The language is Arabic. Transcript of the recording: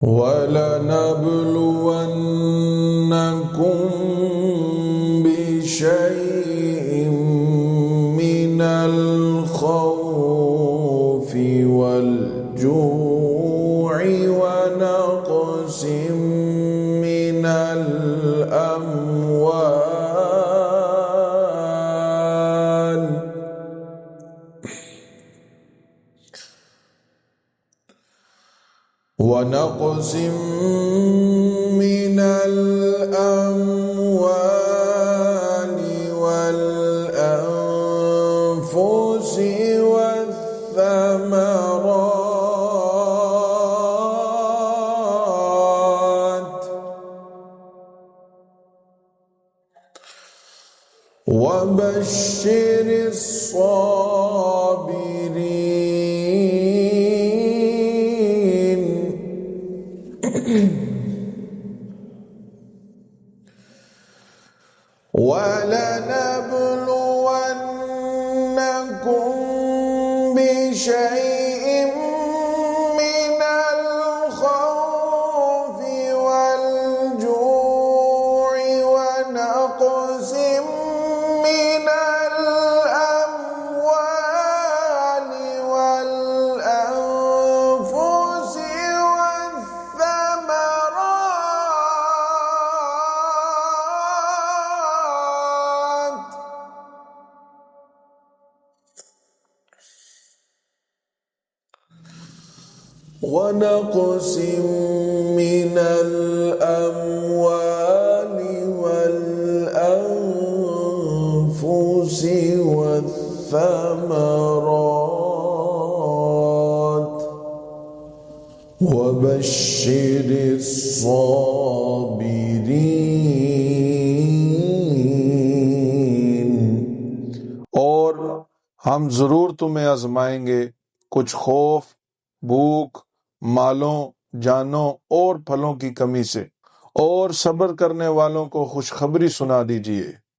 وَلَنَبْلُوَنَّكُمْ بِشَيْءٍ مِّنَ الْخَوْفِ وَالْجُوعِ وَنَقْصٍ مِّنَ الْأَمْوَالِ وَالْأَنفُسِ وَالثَّمَرَاتِ وَبَشِّرِ الصَّابِرِينَ وَلَنَبْلُوَنَّكُمْ بِشَيْءٍ مِّنَ الْخَوْفِ وَالْجُوعِ وَنَقْصٍ مِّنَ الْأَمْوَالِ وَالْأَنفُسِ وَالثَّمَرَاتِ ونقص من الأموال والأنفس والثمرات وبشر الصابرين और हम जरूर तुम्हें आजमाएंगे कुछ खौफ, भूख, मालों, जानों और फलों की कमी से, और सब्र करने वालों को खुशखबरी सुना दीजिए।